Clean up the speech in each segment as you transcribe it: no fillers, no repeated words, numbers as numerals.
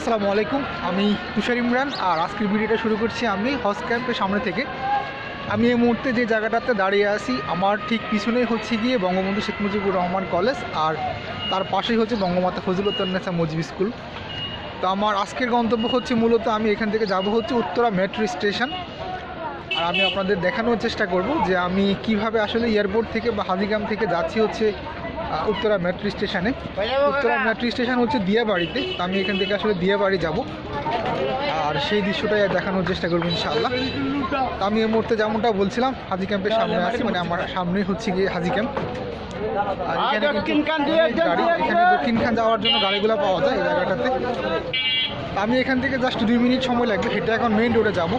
আসসালামু আলাইকুম। আমি তুষার ইমরান আর আজকের ভিডিওটা শুরু করছি আমি হজ ক্যাম্পের সামনে থেকে। আমি এই মুহূর্তে যে জায়গাটাতে দাঁড়িয়ে আছি আমার ঠিক পিছনেই হচ্ছে গিয়ে বঙ্গবন্ধু শেখ মুজিবুর রহমান কলেজ, আর তার পাশেই হচ্ছে বঙ্গমাতা ফজিলাতুন্নেসা মুজিব স্কুল। তো আমার আজকের গন্তব্য হচ্ছে মূলত আমি এখান থেকে যাব হচ্ছে উত্তরা মেট্রো স্টেশন। আর আমি আপনাদের দেখানোর চেষ্টা করব যে আমি কিভাবে আসলে এয়ারপোর্ট থেকে বা হাজিগ্রাম থেকে যাচ্ছি হচ্ছে উত্তরা মেট্রো স্টেশনে। উত্তরা মেট্রো স্টেশন হচ্ছে দিয়াবাড়িতে। আমি এখান থেকে আসলে দিয়াবাড়ি যাব আর সেই দৃশ্যটাই দেখানোর চেষ্টা করবো ইনশাআল্লাহ। আমি এই মুহূর্তে যেমনটা বলছিলাম হাজি ক্যাম্পের সামনে আছি, মানে আমার সামনেই হচ্ছে গিয়ে হাজি ক্যাম্প। আর এখানে গাড়ি, এখানে দক্ষিণখান যাওয়ার জন্য গাড়িগুলো পাওয়া যায় এই জায়গাটাতে। আমি এখান থেকে জাস্ট 2 মিনিট সময় লাগবে, হেঁটে এখন মেইন রোডে যাব।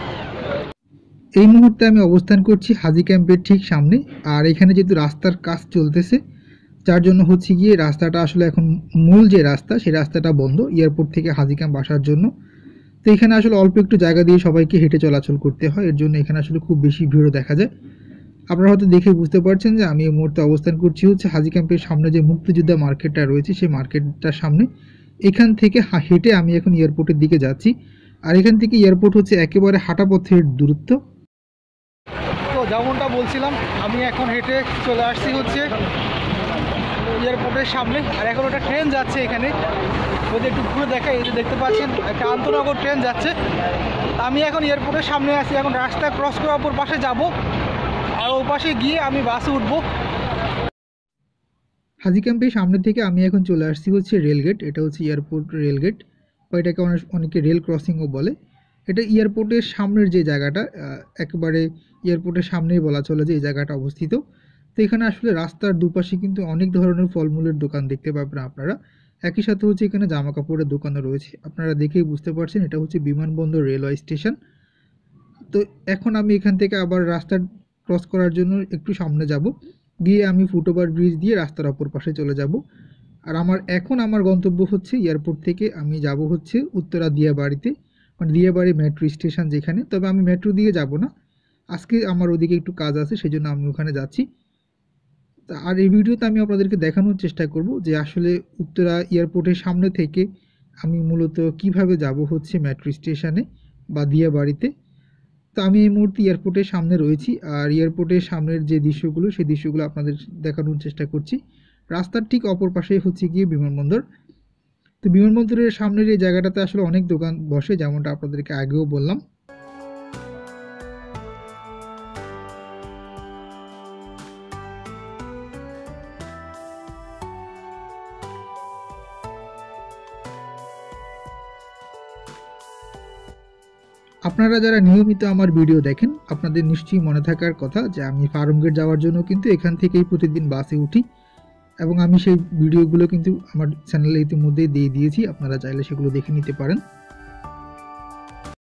এই মুহূর্তে আমি অবস্থান করছি হাজি ক্যাম্পের ঠিক সামনে। আর এখানে যেহেতু রাস্তার কাজ চলতেছে যার জন্য হচ্ছে গিয়ে রাস্তাটা আসলে এখন মূল যে রাস্তা সেই রাস্তাটা বন্ধ এয়ারপোর্ট থেকে হাজি ক্যাম্প আসার জন্য। তো এখানে আসলে অল্প একটু জায়গা দিয়ে সবাইকে হেঁটে চলাচল করতে হয়, এর জন্য এখানে আসলে খুব বেশি ভিড়ও দেখা যায়। আপনারা হয়তো দেখে বুঝতে পারছেন যে আমি এই মুহূর্তে অবস্থান করছি হচ্ছে হাজি ক্যাম্পের সামনে যে মুক্তিযোদ্ধা মার্কেটটা রয়েছে সেই মার্কেটটার সামনে। এখান থেকে হেঁটে আমি এখন এয়ারপোর্টের দিকে যাচ্ছি। আর এখান থেকে এয়ারপোর্ট হচ্ছে একেবারে হাঁটা পথের দূরত্ব। তো যেমনটা বলছিলাম আমি এখন হেঁটে চলে আসছি হচ্ছে এয়ারপোর্টের সামনে। আর এখন একটা ট্রেন যাচ্ছে এখানে, যদি একটু ঘুরে দেখা, এই যে দেখতে পাচ্ছেন একটা আন্তনগর ট্রেন যাচ্ছে। আমি এখন এয়ারপোর্টের সামনে আছি, এখন রাস্তা ক্রস করে অপর পাশে যাব আর ও পাশে গিয়ে আমি বাসে উঠবো। হাজি ক্যাম্পের সামনে থেকে আমি এখন চলে আসছি হচ্ছে রেলগেট। এটা হচ্ছে এয়ারপোর্ট রেলগেট, বা এটাকে অনেকে রেল ক্রসিংও বলে। এটা এয়ারপোর্টের সামনের যে জায়গাটা, একেবারে এয়ারপোর্টের সামনেই বলা চলে যে এই জায়গাটা অবস্থিত। তো এখানে আসলে রাস্তার দুপাশে কিন্তু অনেক ধরনের ফলমূলের দোকান দেখতে পাবেন আপনারা। একই সাথে হচ্ছে এখানে জামা কাপড়ের দোকানও রয়েছে। আপনারা দেখেই বুঝতে পারছেন এটা হচ্ছে বিমানবন্দর রেলওয়ে স্টেশন। তো এখন আমি এখান থেকে আবার রাস্তা ক্রস করার জন্য একটু সামনে যাব, গিয়ে আমি ফুটওভার ব্রিজ দিয়ে রাস্তার অপর পাশে চলে যাব। আর আমার গন্তব্য হচ্ছে এয়ারপোর্ট থেকে আমি যাব হচ্ছে উত্তরা দিয়াবাড়িতে, মানে দিয়াবাড়ি মেট্রো স্টেশন যেখানে। তবে আমি মেট্রো দিয়ে যাব না, আজকে আমার ওদিকে একটু কাজ আছে, সেই জন্য আমি ওখানে যাচ্ছি। আর এই ভিডিওতে আমি আপনাদেরকে দেখানোর চেষ্টা করব যে আসলে উত্তরা এয়ারপোর্টের সামনে থেকে আমি মূলত কিভাবে যাব হচ্ছে মেট্রো স্টেশনে বা দিয়াবাড়িতে। তো আমি এই মুহূর্তে এয়ারপোর্টের সামনে রয়েছি, আর এয়ারপোর্টের সামনের যে দৃশ্যগুলো সেই দৃশ্যগুলো আপনাদের দেখানোর চেষ্টা করছি। রাস্তার ঠিক অপর পাশেই হচ্ছে গিয়ে বিমানবন্দর। তো বিমানবন্দরের সামনের এই জায়গাটাতে আসলে অনেক দোকান বসে, যেমনটা আপনাদেরকে আগেও বললাম। আপনারা যারা নিয়মিত আমার ভিডিও দেখেন আপনাদের নিশ্চয়ই মনে থাকার কথা যে আমি ফার্মগেট যাওয়ার জন্য কিন্তু এখান থেকেই প্রতিদিন বাসে উঠি, এবং আমি সেই ভিডিওগুলো কিন্তু আমার চ্যানেলে ইতিমধ্যেই দিয়ে দিয়েছি, আপনারা চাইলে সেগুলো দেখে নিতে পারেন।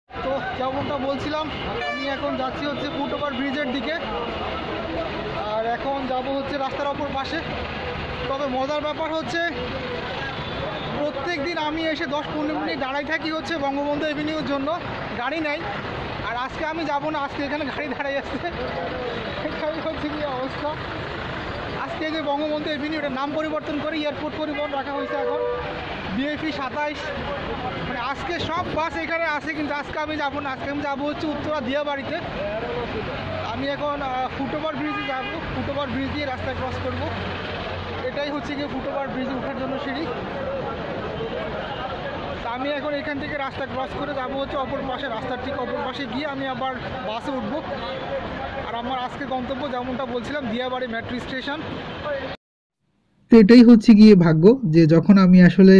তো যেমনটা বলছিলাম আমি এখন যাচ্ছি হচ্ছে ফুটওভার ব্রিজের দিকে, আর এখন যাব হচ্ছে রাস্তার অপর পাশে। তবে মজার ব্যাপার হচ্ছে প্রত্যেক দিন আমি এসে 10-15 মিনিট দাঁড়াই থাকি হচ্ছে বঙ্গবন্ধু এভিনিউর জন্য, গাড়ি নাই। আর আজকে আমি যাব না, আজকে এখানে গাড়ি দাঁড়াই আসছে, এটাই হচ্ছে কি অবস্থা। আজকে যে বঙ্গবন্ধু এভিনিউ এটার নাম পরিবর্তন করে এয়ারপোর্ট পরিবহন রাখা হয়েছে এখন, বিএপি 27। মানে আজকে সব বাস এখানে আছে, কিন্তু আজকে আমি যাব না, আজকে আমি যাবো হচ্ছে উত্তরা দিয়াবাড়িতে। আমি এখন ফুটওভার ব্রিজে যাব, ফুটওভার ব্রিজ দিয়ে রাস্তা ক্রস করব। এটাই হচ্ছে গিয়ে ফুটওভার ব্রিজে ওঠার জন্য সিঁড়ি। আমি এখন এখান থেকে রাস্তা ক্রস করে যাবো হচ্ছে অপর পাশে, রাস্তার ঠিক অপর পাশে গিয়ে আমি আবার বাসে উঠবো। আর আমার আজকে গন্তব্য যেমনটা বলছিলাম দিয়াবাড়ি মেট্রো স্টেশন। তো এটাই হচ্ছে গিয়ে ভাগ্য যে যখন আমি আসলে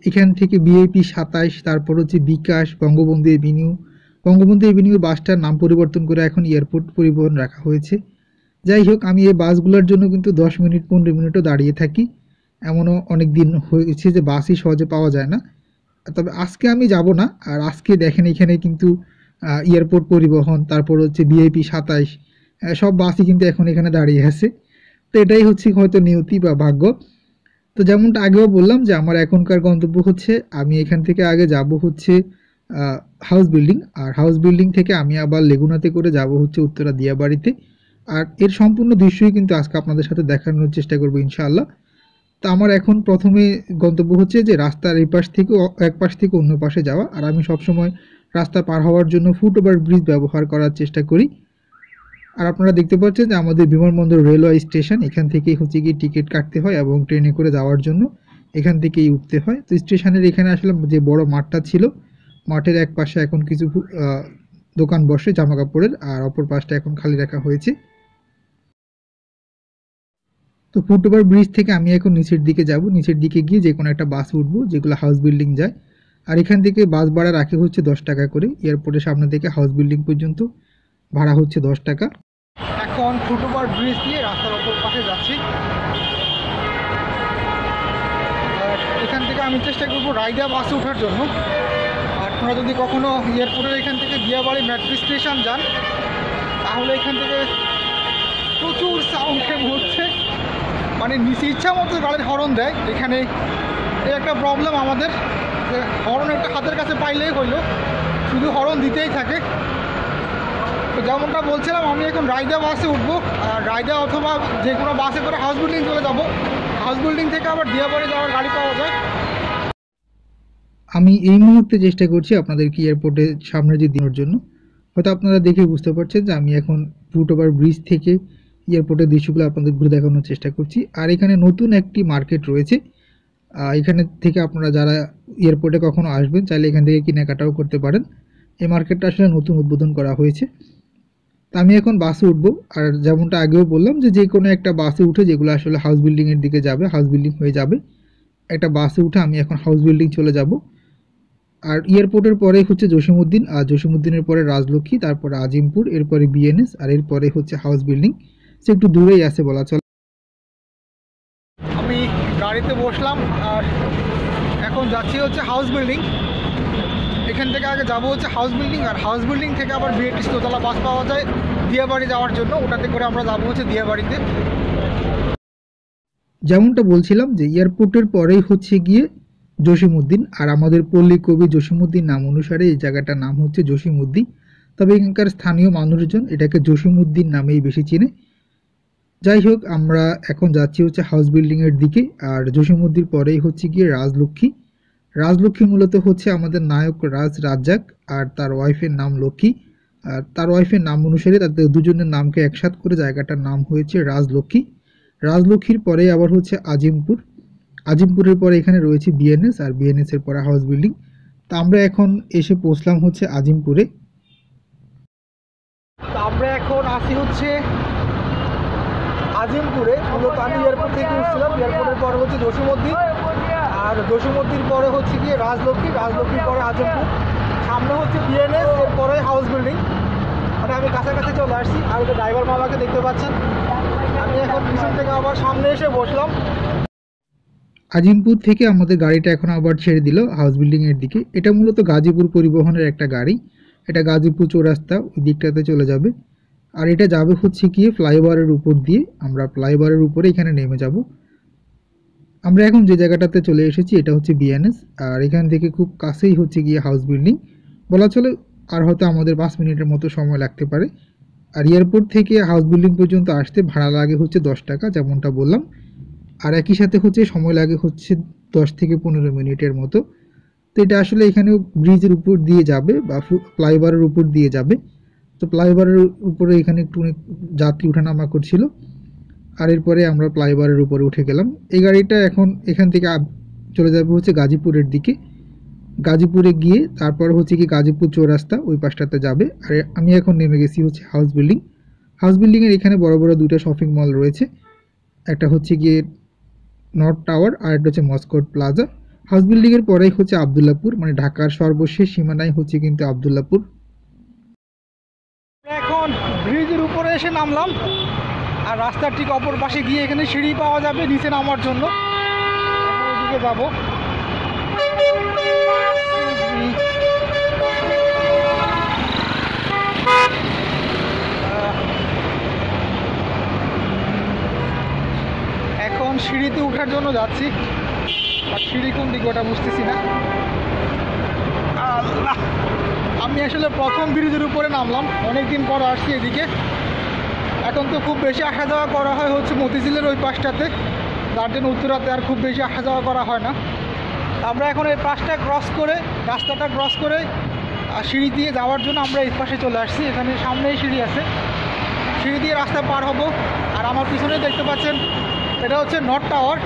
এখান থেকে বিএপি 27, তারপর হচ্ছে বিকাশ, বঙ্গবন্ধু এভিনিউ বাসটার নাম পরিবর্তন করে এখন এয়ারপোর্ট পরিবহন রাখা হয়েছে। যাই হোক, আমি এই বাসগুলোর জন্য কিন্তু 10 মিনিট 15 মিনিটও দাঁড়িয়ে থাকি। এমনও অনেক দিন হয়েছে যে বাসই সহজে পাওয়া যায় না। তবে আজকে আমি যাব না। আর আজকে দেখেন এখানে কিন্তু এয়ারপোর্ট পরিবহন, তারপর হচ্ছে বিআইপি 27, সব বাসই কিন্তু এখন এখানে দাঁড়িয়ে আছে। তো এটাই হচ্ছে হয়তো নিয়তি বা ভাগ্য। তো যেমনটা আগেও বললাম যে আমার এখনকার গন্তব্য হচ্ছে আমি এখান থেকে আগে যাব হচ্ছে হাউস বিল্ডিং, আর হাউস বিল্ডিং থেকে আমি আবার লেগুনাতে করে যাব হচ্ছে উত্তরা দিয়াবাড়িতে। আর এর সম্পূর্ণ দৃশ্যই কিন্তু আজকে আপনাদের সাথে দেখানোর চেষ্টা করবো ইনশাআল্লাহ। তা আমার এখন প্রথমে গন্তব্য হচ্ছে যে রাস্তার এই পাশ থেকে এক পাশ থেকে অন্য পাশে যাওয়া। আর আমি সবসময় রাস্তা পার হওয়ার জন্য ফুটওভার ব্রিজ ব্যবহার করার চেষ্টা করি। আর আপনারা দেখতে পাচ্ছেন যে আমাদের বিমানবন্দর রেলওয়ে স্টেশন, এখান থেকেই হচ্ছে গিয়ে টিকিট কাটতে হয় এবং ট্রেনে করে যাওয়ার জন্য এখান থেকেই উঠতে হয়। তো স্টেশনের এখানে আসলে যে বড় মাঠটা ছিল, মাঠের এক পাশে এখন কিছু দোকান বসে জামা কাপড়ের, আর অপর পাশটা এখন খালি রাখা হয়েছে। তো ফুটওভার ব্রিজ থেকে আমি এখন নিচের দিকে যাব। নিচের দিকে গিয়ে যে কোনো একটা বাস উঠবো যেগুলো হাউস বিল্ডিং যায়। আর এখান থেকে বাস ভাড়া রাখে হচ্ছে 10 টাকা করে। এয়ারপোর্টের সামনে থেকে হাউস বিল্ডিং পর্যন্ত ভাড়া হচ্ছে 10 টাকা। এখন ফুটওভার ব্রিজ দিয়ে রাস্তার ওপর পাশে যাচ্ছি। আর এখান থেকে আমি চেষ্টা করবো রায়দা বাসে ওঠার জন্য। আর আপনারা যদি কখনো এয়ারপোর্টের এখান থেকে দিয়াবাড়ি মেট্রো স্টেশন যান, তাহলে এখান থেকে প্রচুর সাউন্ডে হচ্ছে, মানে নিচে ইচ্ছা মতো গাড়ির হর্ন দেয়। এখানে এই একটা প্রবলেম আমাদের, যে হর্ন একটা হাতের কাছে পাইলেই হইলো, শুধু হর্ন দিতেই থাকে। তো যেমনটা বলছিলাম, আমি এখন রায়দা বাসে উঠবো। আর রায়দা অথবা যে কোনো বাসে করে হাউস বিল্ডিং চলে যাব। হাউস বিল্ডিং থেকে আবার দিয়াবাড়ি যাওয়ার গাড়ি পাওয়া যায়। আমি এই মুহূর্তে চেষ্টা করছি আপনাদেরকে এয়ারপোর্টের সামনে যে দেওয়ার জন্য। হয়তো আপনারা দেখে বুঝতে পারছেন যে আমি এখন ফুটওভার ব্রিজ থেকে এয়ারপোর্টের দৃশ্যগুলো আপনাদের ঘুরে দেখানোর চেষ্টা করছি। আর এখানে নতুন একটি মার্কেট রয়েছে। এখানে থেকে আপনারা যারা এয়ারপোর্টে কখনো আসবেন চাইলে এখান থেকে কেনাকাটাও করতে পারেন। এই মার্কেটটা আসলে নতুন উদ্বোধন করা হয়েছে। তা আমি এখন বাসে উঠবো। আর যেমনটা আগেও বললাম যে কোনো একটা বাসে উঠে, যেগুলো আসলে হাউস বিল্ডিংয়ের দিকে যাবে, হাউস বিল্ডিং হয়ে যাবে, একটা বাসে উঠে আমি এখন হাউস বিল্ডিং চলে যাব। আর এয়ারপোর্টের পরে হচ্ছে জসীমউদ্দিন, আর জসীমউদ্দিনের পরে রাজলক্ষ্মী, তারপরে আজিমপুর, এরপরে বিএনএস, আর এরপরে হচ্ছে হাউস বিল্ডিং। সে একটু দূরেই আছে বলা চলে। আমি গাড়িতে বসলাম আর এখন যাচ্ছি হচ্ছে হাউস বিল্ডিং। এখান থেকে আগে যাব হচ্ছে হাউস বিল্ডিং, আর হাউস বিল্ডিং থেকে আবার বিএটিসি দোতলা বাস পাওয়া যায় দিয়াবাড়ি যাওয়ার জন্য। ওটাতে করে আমরা যাবো হচ্ছে দিয়াবাড়িতে। যেমনটা বলছিলাম যে এয়ারপোর্টের পরেই হচ্ছে গিয়ে জসীমউদ্দিন। আর আমাদের পল্লী কবি জসীমউদ্দিন নাম অনুসারে এই জায়গাটার নাম হচ্ছে জসীমউদ্দিন। তবে এখানকার স্থানীয় মানুষজন এটাকে জসীমউদ্দিন নামেই বেশি চিনে। যাই হোক, আমরা এখন যাচ্ছি হচ্ছে হাউস বিল্ডিংয়ের দিকে। আর জসীমউদ্দিন পরেই হচ্ছে গিয়ে রাজলক্ষ্মী। রাজলক্ষ্মী মূলত হচ্ছে আমাদের নায়ক রাজ্জাক, আর তার ওয়াইফের নাম লক্ষ্মী। আর তার ওয়াইফের নাম অনুসারে তাদের দুজনের নামকে একসাথ করে জায়গাটার নাম হয়েছে রাজলক্ষ্মী। রাজলক্ষ্মীর পরে আবার হচ্ছে আজিমপুর। আজিমপুরের পরে এখানে রয়েছে বিএনএস, আর বিএনএস এর পরে হাউস বিল্ডিং। তো আমরা এখন এসে পৌঁছলাম হচ্ছে আজিমপুরে। তো আমরা এখন আসি হচ্ছে আজিমপুরে। মূলত আমি এয়ারপোর্ট থেকে উঠছিলাম। এয়ারপোর্টের পরে হচ্ছে জসীমউদ্দিন, আর জসীমউদ্দিন পরে হচ্ছে গিয়ে রাজলক্ষ্মী, রাজলক্ষ্মীর পরে আজিমপুর, সামনে হচ্ছে বিএনএস, এরপরে হাউস বিল্ডিং। মানে আমি কাছাকাছি চলে আসছি। আর ওই ড্রাইভার মামাকে দেখতে পাচ্ছেন। আমি এখন পিছন থেকে আবার সামনে এসে বসলাম। আজিমপুর থেকে আমাদের গাড়িটা এখন আবার ছেড়ে দিল হাউস বিল্ডিংয়ের দিকে। এটা মূলত গাজীপুর পরিবহনের একটা গাড়ি। এটা গাজীপুর চৌরাস্তা ওই দিকটাতে চলে যাবে। আর এটা যাবে হচ্ছে গিয়ে ফ্লাইওভারের উপর দিয়ে। আমরা ফ্লাইওভারের উপরে এখানে নেমে যাব। আমরা এখন যে জায়গাটাতে চলে এসেছি এটা হচ্ছে বিএনএস। আর এখান থেকে খুব কাছেই হচ্ছে গিয়ে হাউস বিল্ডিং বলা চলে। আর হয়তো আমাদের 5 মিনিটের মতো সময় লাগতে পারে। আর এয়ারপোর্ট থেকে হাউস বিল্ডিং পর্যন্ত আসতে ভাড়া লাগে হচ্ছে 10 টাকা, যেমনটা বললাম। আর একই সাথে হচ্ছে সময় লাগে হচ্ছে 10 থেকে 15 মিনিটের মতো। তো এটা আসলে এখানেও ব্রিজের উপর দিয়ে যাবে বা ফ্লাইওভারের উপর দিয়ে যাবে। তো ফ্লাইওভারের উপরে এখানে একটু যাত্রী ওঠানামা করছিল। আর এরপরে আমরা ফ্লাইওভারের উপরে উঠে গেলাম। এই গাড়িটা এখন এখান থেকে চলে যাবে হচ্ছে গাজীপুরের দিকে। গাজীপুরে গিয়ে তারপর হচ্ছে কি গাজীপুর চৌরাস্তা ওই পাশটাতে যাবে। আর আমি এখন নেমে গেছি হচ্ছে হাউস বিল্ডিং। হাউস বিল্ডিংয়ের এখানে বড় বড় দুটো শপিং মল রয়েছে। একটা হচ্ছে গিয়ে নর্থ টাওয়ার, আর একটা হচ্ছে মস্কোট প্লাজা। হাউস বিল্ডিংয়ের পরেই হচ্ছে আবদুল্লাপুর, মানে ঢাকার সর্বশেষ সীমানায় হচ্ছে কিন্তু আবদুল্লাপুর। এখন ব্রিজের উপরে এসে নামলাম। আর রাস্তার ঠিক অপর পাশে গিয়ে এখানে সিঁড়ি পাওয়া যাবে নিচে নামার জন্য। ওদিকে যাব। এখন সিঁড়িতে ওঠার জন্য যাচ্ছি। আর সিঁড়ি কোন দিকে ওটা বুঝতেছি না। আল্লাহ, আমি আসলে প্রথম ব্রিজের উপরে নামলাম, অনেকদিন পর আসছি এদিকে। এখন তো খুব বেশি আসা যাওয়া করা হয় হচ্ছে মতিঝিলের ওই পাশটাতে। যার জন্য উত্তরাতে আর খুব বেশি আসা যাওয়া করা হয় না। আমরা এখন এই পাশটা ক্রস করে, রাস্তাটা ক্রস করে সিঁড়ি দিয়ে যাওয়ার জন্য আমরা এই পাশে চলে আসছি। এখানে সামনেই সিঁড়ি আছে, সিঁড়ি দিয়ে রাস্তা পার হব। আর আমার পিছনে দেখতে পাচ্ছেন এটা হচ্ছে নর্থ টাওয়ার।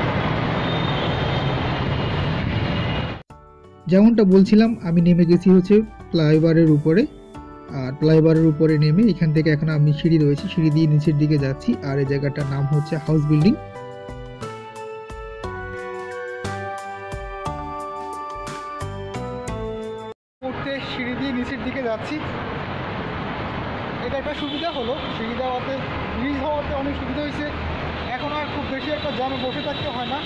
যেমনটা বলছিলাম, আমি নেমে গেছি হচ্ছে ফ্লাইওভারের উপরে। আর ফ্লাইওভারের উপরে নেমে এখান থেকে এখন আমি সিঁড়ি রয়েছে, সিঁড়ি দিয়ে নিচের দিকে যাচ্ছি। আর এই জায়গাটার নাম হচ্ছে হাউস বিল্ডিং। উঠতে সিঁড়ি দিয়ে নিচের দিকে যাচ্ছি। এটা একটা সুবিধা হলো, সিঁড়ি দেওয়াতে ব্রিজ হওয়াতে অনেক সুবিধা হয়েছে। এখন আর খুব বেশি একটা জ্যামে বসে থাকতে হয় না,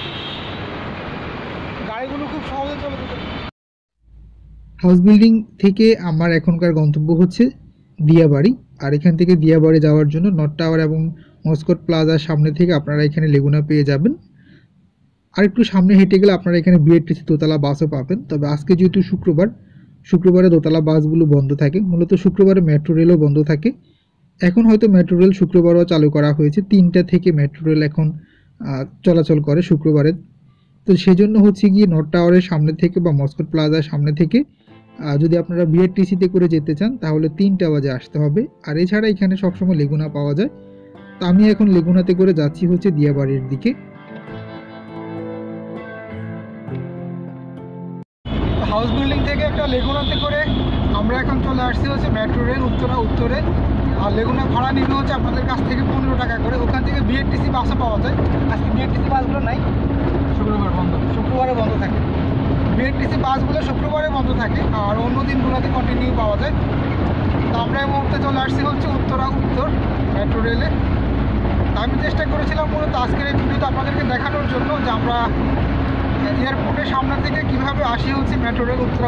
গাড়িগুলো খুব সহজে চলে যেতে। হাউস বিল্ডিং থেকে আমার এখনকার গন্তব্য হচ্ছে দিয়াবাড়ি। আর এখান থেকে দিয়াবাড়ি যাওয়ার জন্য নর্থ টাওয়ার এবং মস্কট প্লাজার সামনে থেকে আপনারা এখানে লেগুনা পেয়ে যাবেন। আর একটু সামনে হেঁটে গেলে আপনারা এখানে বিআরটিসি দোতলা বাসও পাবেন। তবে আজকে যেহেতু শুক্রবারে দোতলা বাসগুলো বন্ধ থাকে, মূলত শুক্রবারে মেট্রো রেলও বন্ধ থাকে। এখন হয়তো মেট্রো রেল শুক্রবারও চালু করা হয়েছে, 3টা থেকে মেট্রো রেল এখন চলাচল করে শুক্রবারে। তো সেই জন্য হচ্ছে গিয়ে নর্থ টাওয়ারের সামনে থেকে বা মস্কট প্লাজার সামনে থেকে যদি আপনারা বিআরটিসিতে করে যেতে চান তাহলে 3টা বাজে আসতে হবে। আর এছাড়া এখানে সবসময় লেগুনা পাওয়া যায়। তো আমি এখন লেগুনাতে করে যাচ্ছি হচ্ছে দিয়াবাড়ির দিকে। হাউস বিল্ডিং থেকে একটা লেগুনাতে করে আমরা এখন চলে আসছি হচ্ছে মেট্রো রেল উত্তরে। আর লেগুনা ভাড়া নিবে হচ্ছে আপনাদের কাছ থেকে 15 টাকা করে। ওখান থেকে বিআরটিসি বাসও পাওয়া যায়। আজকে বিআরটিসি বাসগুলো নাই, শুক্রবারে বন্ধ থাকে। বিআরটিসি বাসগুলো শুক্রবারে বন্ধ থাকে, আর অন্য দিনগুলোতে কন্টিনিউ পাওয়া যায়। তো আমরা এই মুহূর্তে চলে আসছি হচ্ছে উত্তর মেট্রো রেলে। আমি চেষ্টা করেছিলাম মূলত আজকের এই ভিডিওতে আপনাদেরকে দেখানোর জন্য যে আমরা এয়ারপোর্টের সামনে থেকে কিভাবে আসি হচ্ছে মেট্রো রেল উত্তর।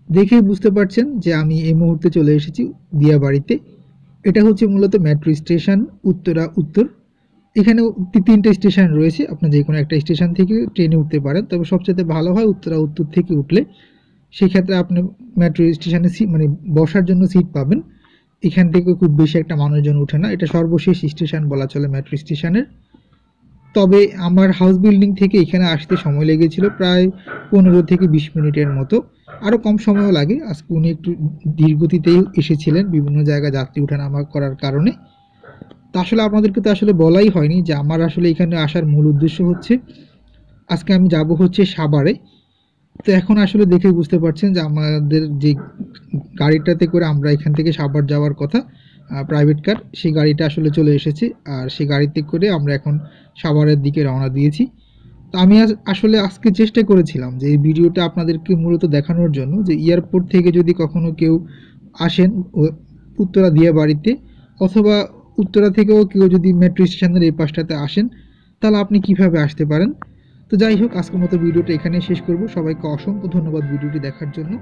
দেখেই বুঝতে পারছেন যে আমি এই মুহূর্তে চলে এসেছি দিয়াবাড়িতে। এটা হচ্ছে মূলত মেট্রো স্টেশন উত্তর। এখানে 3টে স্টেশন রয়েছে, আপনি যে কোনো একটা স্টেশন থেকে ট্রেনে উঠতে পারেন। তবে সবচেয়ে ভালো হয় উত্তর থেকে উঠলে, সেক্ষেত্রে আপনি মেট্রো স্টেশনে মানে বসার জন্য সিট পাবেন। এখান থেকে খুব বেশি একটা মানুষজন উঠে না, এটা সর্বশেষ স্টেশন বলা চলে মেট্রো স্টেশনের। তবে আমার হাউস বিল্ডিং থেকে এখানে আসতে সময় লেগেছিল প্রায় 15 থেকে 20 মিনিটের মতো, আরও কম সময়ও লাগে। আজকে উনি একটু ধীরগতিতেই এসেছিলেন বিভিন্ন জায়গায় যাত্রী ওঠানামা করার কারণে। তা আসলে আপনাদেরকে তো আসলে বলাই হয়নি যে আমার আসলে এখানে আসার মূল উদ্দেশ্য হচ্ছে আজকে আমি যাব হচ্ছে সাভারে। তো এখন আসলে দেখে বুঝতে পারছেন যে আমাদের যে গাড়িটাতে করে আমরা এখান থেকে সাভার যাওয়ার কথা, প্রাইভেট কার, সেই গাড়িটা আসলে চলে এসেছে। আর সেই গাড়িতে করে আমরা এখন সাভারের দিকে রওনা দিয়েছি। তো আমি আসলে আজকে চেষ্টা করেছিলাম যে এই ভিডিওটা আপনাদেরকে মূলত দেখানোর জন্য যে এয়ারপোর্ট থেকে যদি কখনো কেউ আসেন উত্তরা দিয়াবাড়িতে, অথবা উত্তরা থেকেও কেউ যদি মেট্রো স্টেশনের এই পাশটাতে আসেন, তাহলে আপনি কিভাবে আসতে পারেন। তো যাই হোক, আজকের মতো ভিডিওটা এখানে শেষ করব। সবাইকে অসংখ্য ধন্যবাদ ভিডিওটি দেখার জন্য।